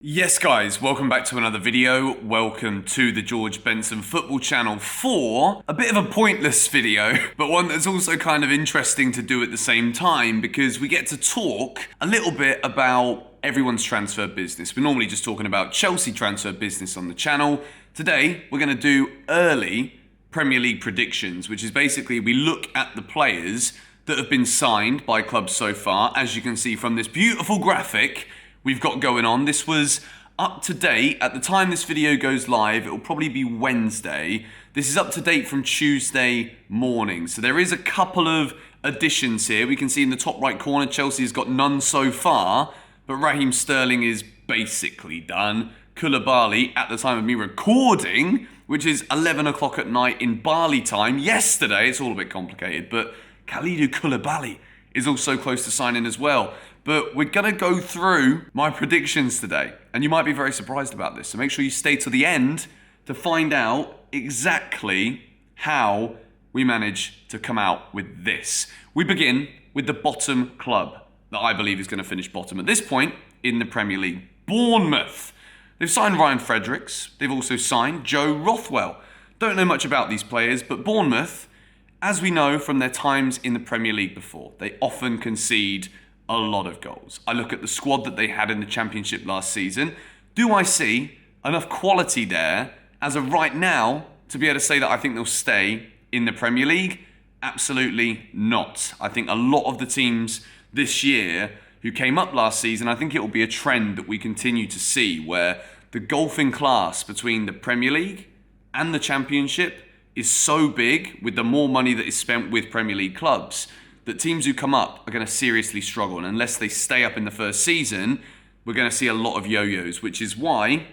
Yes guys, welcome back to another video. Welcome to the George Benson Football Channel for a bit of a pointless video, but one that's also kind of interesting to do at the same time because we get to talk a little bit about everyone's transfer business. We're normally just talking about Chelsea transfer business on the channel. Today, we're going to do early Premier League predictions, which is basically we look at the players that have been signed by clubs so far. As you can see from this beautiful graphic we've got going on. This was up to date. At the time this video goes live, it will probably be Wednesday. This is up to date from Tuesday morning. So there is a couple of additions here. We can see in the top right corner, Chelsea has got none so far, but Raheem Sterling is basically done. Koulibaly, at the time of me recording, which is 11 o'clock at night in Bali time, yesterday, it's all a bit complicated, but Kalidou Koulibaly is also close to signing as well. But we're going to go through my predictions today, and you might be very surprised about this. So make sure you stay to the end to find out exactly how we manage to come out with this. We begin with the bottom club that I believe is going to finish bottom at this point in the Premier League. Bournemouth. They've signed Ryan Fredericks. They've also signed Joe Rothwell. Don't know much about these players, but Bournemouth, as we know from their times in the Premier League before, they often concede a lot of goals. I look at the squad that they had in the Championship last season. Do I see enough quality there as of right now to be able to say that I think they'll stay in the Premier League? Absolutely not. I think a lot of the teams this year who came up last season, I think it will be a trend that we continue to see where the golfing class between the Premier League and the Championship is so big with the more money that is spent with Premier League clubs that teams who come up are going to seriously struggle. And unless they stay up in the first season, we're going to see a lot of yo-yos, which is why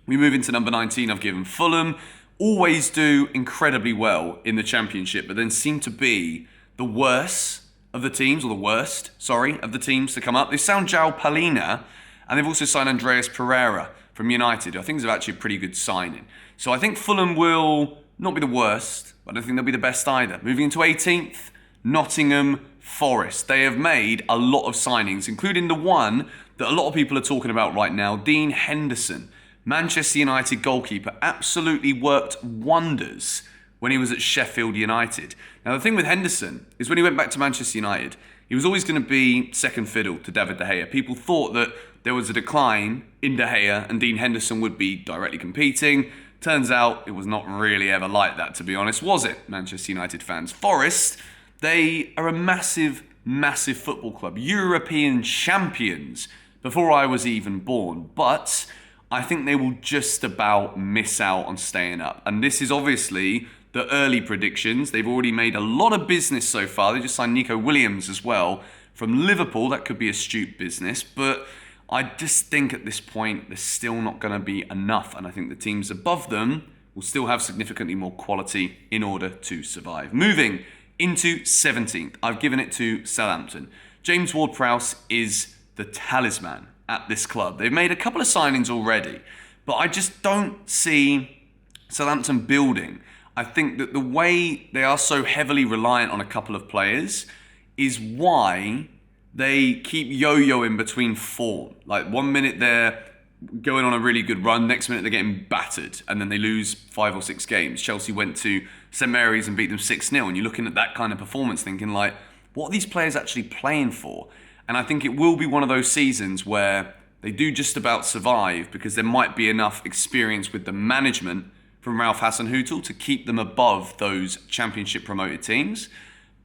we move into number 19. I've given Fulham. Always do incredibly well in the Championship, but then seem to be the worst of the teams to come up. They sound João Palhinha, and they've also signed Andreas Pereira from United, who I think is actually a pretty good signing. So I think Fulham will not be the worst, but I don't think they'll be the best either. Moving into 18th, Nottingham Forest. They have made a lot of signings, including the one that a lot of people are talking about right now, Dean Henderson. Manchester United goalkeeper, absolutely worked wonders when he was at Sheffield United. Now the thing with Henderson is when he went back to Manchester United, he was always going to be second fiddle to David De Gea. People thought that there was a decline in De Gea and Dean Henderson would be directly competing. Turns out it was not really ever like that, to be honest, was it, Manchester United fans? Forest, they are a massive, massive football club. European champions before I was even born. But I think they will just about miss out on staying up. And this is obviously the early predictions. They've already made a lot of business so far. They just signed Nico Williams as well from Liverpool. That could be astute business. But I just think at this point, there's still not going to be enough. And I think the teams above them will still have significantly more quality in order to survive. Moving into 17th, I've given it to Southampton. James Ward-Prowse is the talisman at this club. They've made a couple of signings already, but I just don't see Southampton building. I think that the way they are so heavily reliant on a couple of players is why they keep yo-yoing between form. Like 1 minute they're going on a really good run, next minute they're getting battered, and then they lose 5 or 6 games. Chelsea went to St Mary's and beat them 6-0, and you're looking at that kind of performance thinking like, what are these players actually playing for? And I think it will be one of those seasons where they do just about survive because there might be enough experience with the management from Ralph Hasenhüttl to keep them above those Championship promoted teams.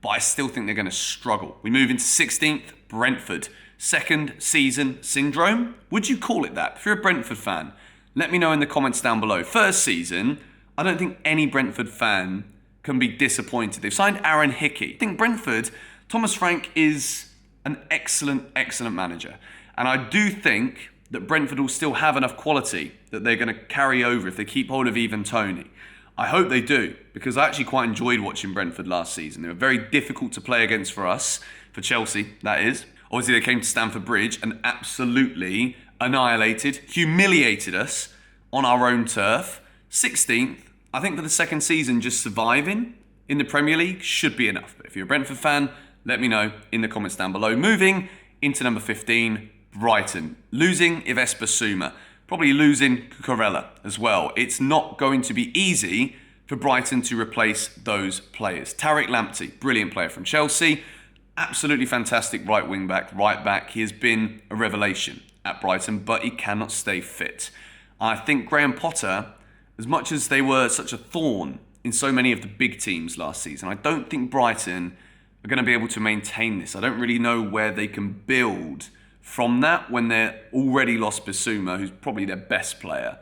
But I still think they're going to struggle. We move into 16th, Brentford. Second season syndrome? Would you call it that? If you're a Brentford fan, let me know in the comments down below. First season, I don't think any Brentford fan can be disappointed. They've signed Aaron Hickey. I think Brentford, Thomas Frank is an excellent, excellent manager. And I do think that Brentford will still have enough quality that they're going to carry over if they keep hold of Ivan Toney. I hope they do, because I actually quite enjoyed watching Brentford last season. They were very difficult to play against for us, for Chelsea, that is. Obviously, they came to Stamford Bridge and absolutely annihilated, humiliated us on our own turf. 16th, I think for the second season, just surviving in the Premier League should be enough. But if you're a Brentford fan, let me know in the comments down below. Moving into number 15, Brighton. Losing Yves Bissouma. probably losing Cucurella as well. It's not going to be easy for Brighton to replace those players. Tariq Lamptey, brilliant player from Chelsea. Absolutely fantastic right wing back, right back. He has been a revelation at Brighton, but he cannot stay fit. I think Graham Potter, as much as they were such a thorn in so many of the big teams last season, I don't think Brighton are going to be able to maintain this. I don't really know where they can build from that when they're already lost Bissouma, who's probably their best player,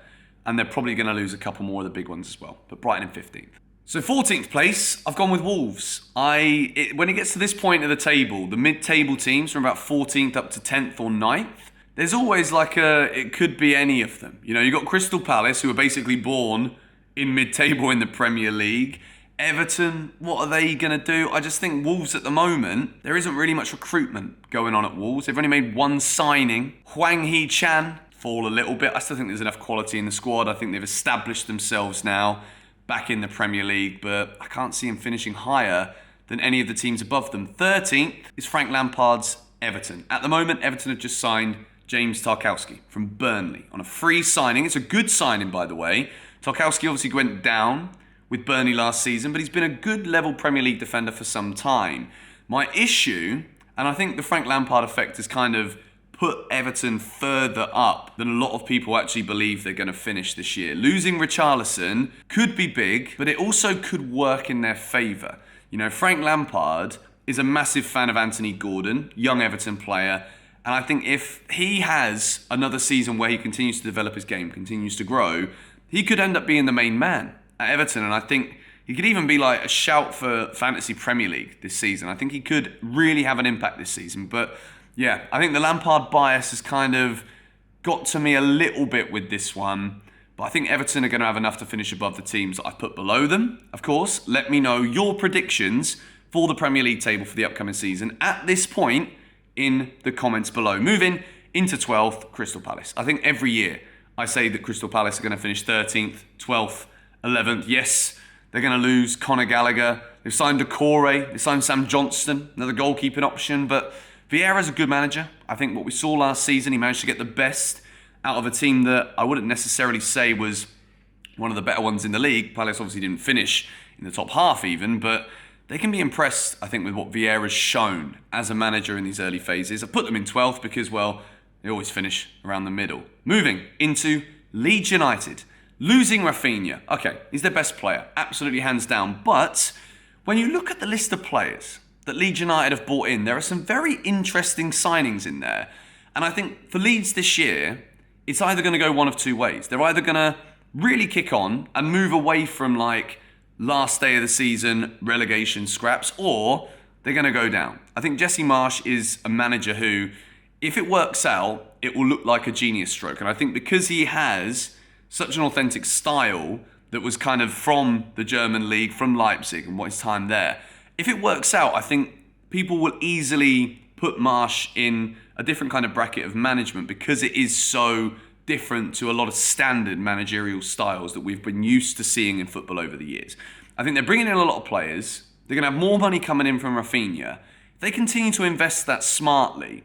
and they're probably going to lose a couple more of the big ones as well. But Brighton in 15th. So 14th place, I've gone with Wolves. When it gets to this point of the table, the mid-table teams from about 14th up to 10th or 9th, there's always it could be any of them. You know, you've got Crystal Palace, who are basically born in mid-table in the Premier League. Everton, what are they going to do? I just think Wolves at the moment, there isn't really much recruitment going on at Wolves. They've only made one signing. Hwang Hee-chan, fall a little bit. I still think there's enough quality in the squad. I think they've established themselves now back in the Premier League, but I can't see him finishing higher than any of the teams above them. 13th is Frank Lampard's Everton. At the moment, Everton have just signed James Tarkowski from Burnley on a free signing. It's a good signing, by the way. Tarkowski obviously went down with Burnley last season, but he's been a good level Premier League defender for some time. My issue, and I think the Frank Lampard effect has kind of put Everton further up than a lot of people actually believe they're going to finish this year. Losing Richarlison could be big, but it also could work in their favour. You know, Frank Lampard is a massive fan of Anthony Gordon, young Everton player, and I think if he has another season where he continues to develop his game, continues to grow, he could end up being the main man at Everton, and I think he could even be like a shout for Fantasy Premier League this season. I think he could really have an impact this season, but yeah, I think the Lampard bias has kind of got to me a little bit with this one. But I think Everton are going to have enough to finish above the teams that I've put below them. Of course, let me know your predictions for the Premier League table for the upcoming season at this point in the comments below. Moving into 12th, Crystal Palace. I think every year I say that Crystal Palace are going to finish 13th, 12th, 11th. Yes, they're going to lose Conor Gallagher. They've signed Decore. They've signed Sam Johnston, another goalkeeping option. But Vieira's a good manager. I think what we saw last season, he managed to get the best out of a team that I wouldn't necessarily say was one of the better ones in the league. Palace obviously didn't finish in the top half even, but they can be impressed, I think, with what Vieira's shown as a manager in these early phases. I put them in 12th because, well, they always finish around the middle. Moving into Leeds United. Losing Rafinha. Okay, he's their best player, absolutely hands down. But when you look at the list of players that Leeds United have brought in, there are some very interesting signings in there. And I think for Leeds this year, it's either going to go one of two ways. They're either going to really kick on and move away from like last day of the season relegation scraps, or they're going to go down. I think Jesse Marsch is a manager who, if it works out, it will look like a genius stroke. And I think because he has such an authentic style that was kind of from the German league, from Leipzig and what his time there, if it works out, I think people will easily put Marsch in a different kind of bracket of management because it is so different to a lot of standard managerial styles that we've been used to seeing in football over the years. I think they're bringing in a lot of players. They're going to have more money coming in from Rafinha. If they continue to invest that smartly,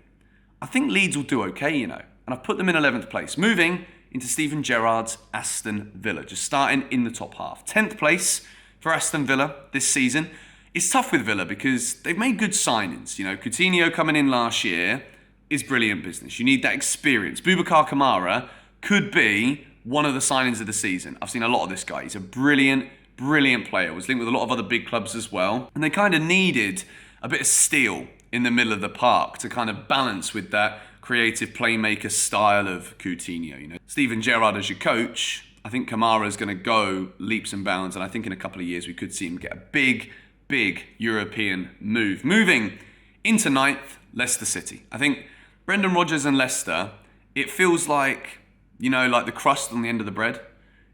I think Leeds will do okay, you know. And I've put them in 11th place. Moving into Steven Gerrard's Aston Villa, just starting in the top half. 10th place for Aston Villa this season. It's tough with Villa because they've made good signings. You know, Coutinho coming in last year is brilliant business. You need that experience. Boubacar Kamara could be one of the signings of the season. I've seen a lot of this guy. He's a brilliant player. Was linked with a lot of other big clubs as well. And they kind of needed a bit of steel in the middle of the park to kind of balance with that creative playmaker style of Coutinho. You know, Steven Gerrard as your coach, I think Kamara is going to go leaps and bounds. And I think in a couple of years we could see him get a big European move. Moving into 9th, Leicester City. I think Brendan Rodgers and Leicester, it feels like, you know, like the crust on the end of the bread.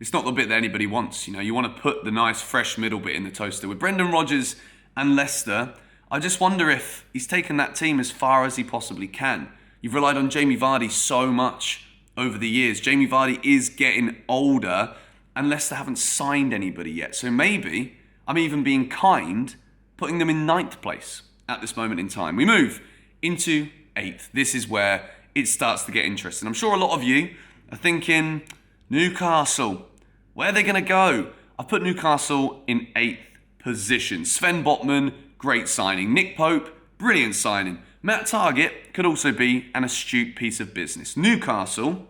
It's not the bit that anybody wants. You know, you want to put the nice fresh middle bit in the toaster. With Brendan Rodgers and Leicester, I just wonder if he's taken that team as far as he possibly can. You've relied on Jamie Vardy so much over the years. Jamie Vardy is getting older and Leicester haven't signed anybody yet. So maybe I'm even being kind, putting them in 9th place at this moment in time. We move into 8th. This is where it starts to get interesting. I'm sure a lot of you are thinking, Newcastle, where are they going to go? I've put Newcastle in 8th position. Sven Botman, great signing. Nick Pope, brilliant signing. Matt Targett could also be an astute piece of business. Newcastle,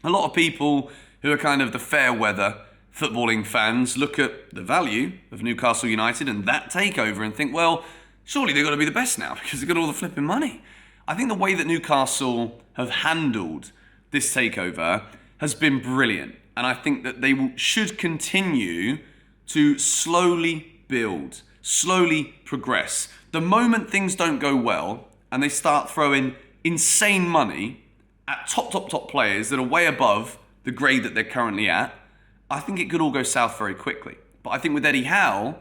a lot of people who are kind of the fair weather footballing fans look at the value of Newcastle United and that takeover and think, well, surely they've got to be the best now because they've got all the flipping money. I think the way that Newcastle have handled this takeover has been brilliant. And I think that they should continue to slowly build, slowly progress. The moment things don't go well and they start throwing insane money at top players that are way above the grade that they're currently at, I think it could all go south very quickly. But I think with Eddie Howe,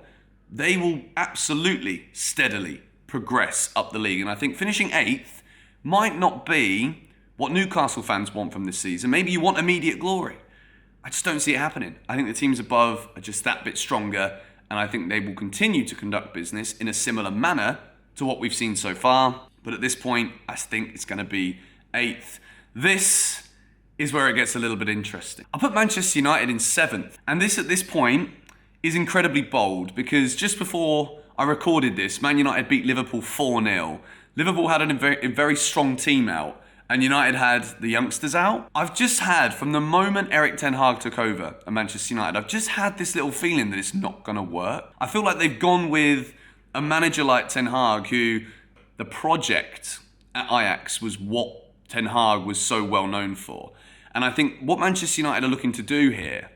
they will absolutely steadily progress up the league. And I think finishing 8th might not be what Newcastle fans want from this season. Maybe you want immediate glory. I just don't see it happening. I think the teams above are just that bit stronger, and I think they will continue to conduct business in a similar manner to what we've seen so far. But at this point, I think it's going to be 8th. This is where it gets a little bit interesting. I put Manchester United in 7th, and this at this point is incredibly bold because just before I recorded this, Man United beat Liverpool 4-0. Liverpool had a very strong team out, and United had the youngsters out. I've just had, from the moment Erik ten Hag took over at Manchester United, I've just had this little feeling that it's not going to work. I feel like they've gone with a manager like Ten Hag, who the project at Ajax was what Ten Hag was so well known for. And I think what Manchester United are looking to do here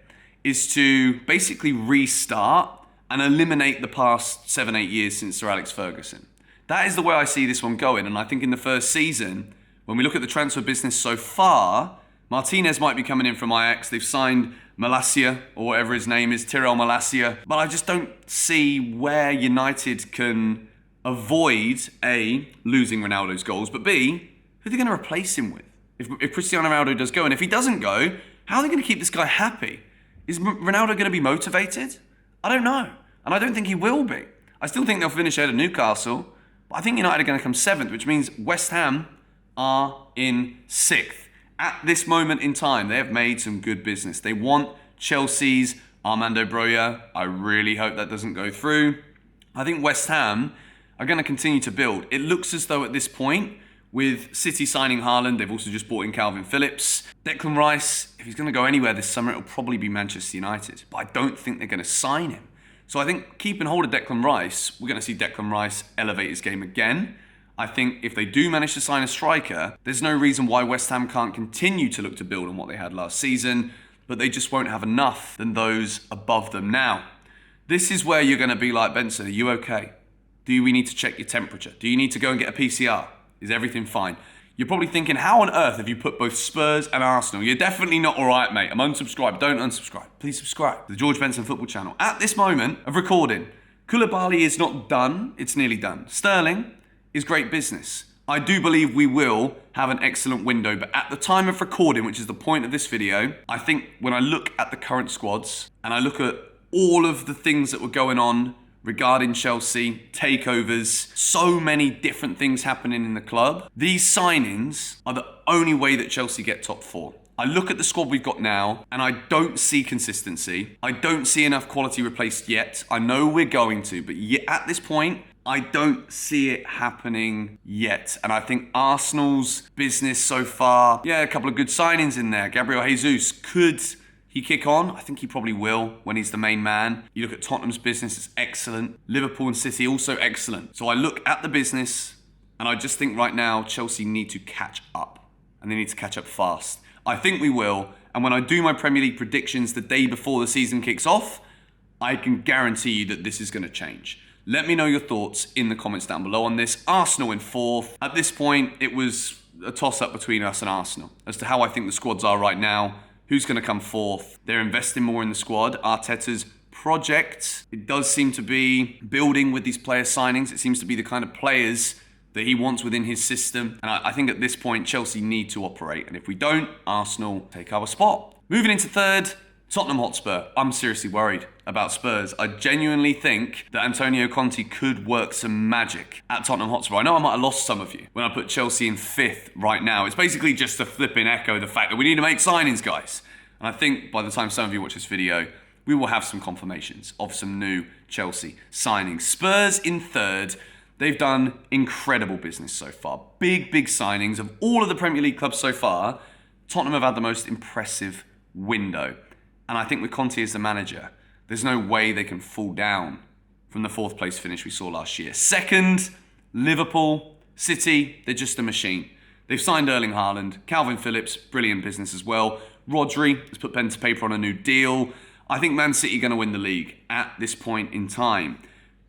is to basically restart and eliminate the past 7-8 years since Sir Alex Ferguson. That is the way I see this one going. And I think in the first season, when we look at the transfer business so far, Martinez might be coming in from Ajax. They've signed Malacia, or whatever his name is, Tyrell Malacia. But I just don't see where United can avoid, A, losing Ronaldo's goals, but B, who are they going to replace him with? If Cristiano Ronaldo does go, and if he doesn't go, how are they going to keep this guy happy? Is Ronaldo going to be motivated? I don't know. And I don't think he will be. I still think they'll finish ahead of Newcastle, but I think United are going to come 7th, which means West Ham are in 6th. At this moment in time, they have made some good business. They want Chelsea's Armando Broja. I really hope that doesn't go through. I think West Ham are going to continue to build. It looks as though at this point, with City signing Haaland, they've also just brought in Calvin Phillips. Declan Rice, if he's going to go anywhere this summer, it'll probably be Manchester United. But I don't think they're going to sign him. So I think keeping hold of Declan Rice, we're going to see Declan Rice elevate his game again. I think if they do manage to sign a striker, there's no reason why West Ham can't continue to look to build on what they had last season, but they just won't have enough than those above them now. This is where you're going to be like, Benson, are you okay? Do we need to check your temperature? Do you need to go and get a PCR? Is everything fine? You're probably thinking, how on earth have you put both Spurs and Arsenal? You're definitely not all right, mate. I'm unsubscribed. Don't unsubscribe. Please subscribe to the George Benson Football Channel. At this moment of recording, Koulibaly is not done. It's nearly done. Sterling is great business. I do believe we will have an excellent window, but at the time of recording, which is the point of this video, I think when I look at the current squads and I look at all of the things that were going on regarding Chelsea, takeovers, so many different things happening in the club. These signings are the only way that Chelsea get top 4. I look at the squad we've got now and I don't see consistency. I don't see enough quality replaced yet. I know we're going to, but yet at this point, I don't see it happening yet. And I think Arsenal's business so far, a couple of good signings in there. Gabriel Jesus, could he kick on? I think he probably will when he's the main man. You look at Tottenham's business, it's excellent. Liverpool and City, also excellent. So I look at the business and I just think right now Chelsea need to catch up. And they need to catch up fast. I think we will. And when I do my Premier League predictions the day before the season kicks off, I can guarantee you that this is going to change. Let me know your thoughts in the comments down below on this. Arsenal in 4th. At this point, it was a toss-up between us and Arsenal as to how I think the squads are right now. Who's going to come 4th? They're investing more in the squad. Arteta's project, it does seem to be building with these player signings. It seems to be the kind of players that he wants within his system. And I think at this point, Chelsea need to operate. And if we don't, Arsenal take our spot. Moving into 3rd, Tottenham Hotspur, I'm seriously worried about Spurs. I genuinely think that Antonio Conte could work some magic at Tottenham Hotspur. I know I might have lost some of you when I put Chelsea in 5th right now. It's basically just to flipping echo the fact that we need to make signings, guys. And I think by the time some of you watch this video, we will have some confirmations of some new Chelsea signings. Spurs in 3rd. They've done incredible business so far. Big signings. Of all of the Premier League clubs so far, Tottenham have had the most impressive window. And I think with Conte as the manager, there's no way they can fall down from the 4th place finish we saw last year. 2nd, Liverpool, City, they're just a machine. They've signed Erling Haaland, Calvin Phillips, brilliant business as well. Rodri has put pen to paper on a new deal. I think Man City are going to win the league at this point in time.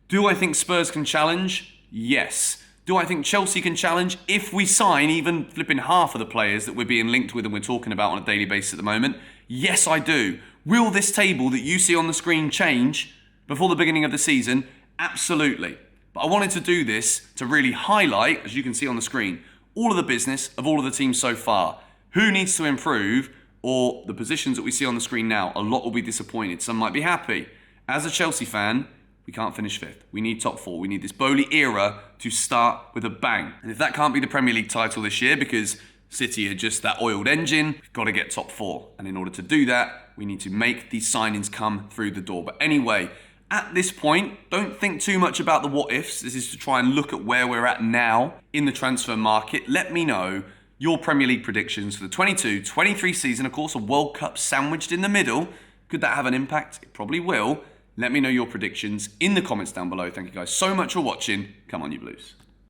Do I think Spurs can challenge? Yes. Do I think Chelsea can challenge if we sign even flipping half of the players that we're being linked with and we're talking about on a daily basis at the moment? Yes, I do. Will this table that you see on the screen change before the beginning of the season? Absolutely. But I wanted to do this to really highlight, as you can see on the screen, all of the business of all of the teams so far. Who needs to improve, or the positions that we see on the screen now. A lot will be disappointed. Some might be happy. As a Chelsea fan, we can't finish 5th. We need top 4. We need this Bowley era to start with a bang. And if that can't be the Premier League title this year because City are just that oiled engine, we've got to get top 4. And in order to do that, we need to make these signings come through the door. But anyway, at this point, don't think too much about the what ifs. This is to try and look at where we're at now in the transfer market. Let me know your Premier League predictions for the 22-23 season. Of course, a World Cup sandwiched in the middle. Could that have an impact? It probably will. Let me know your predictions in the comments down below. Thank you guys so much for watching. Come on, you Blues.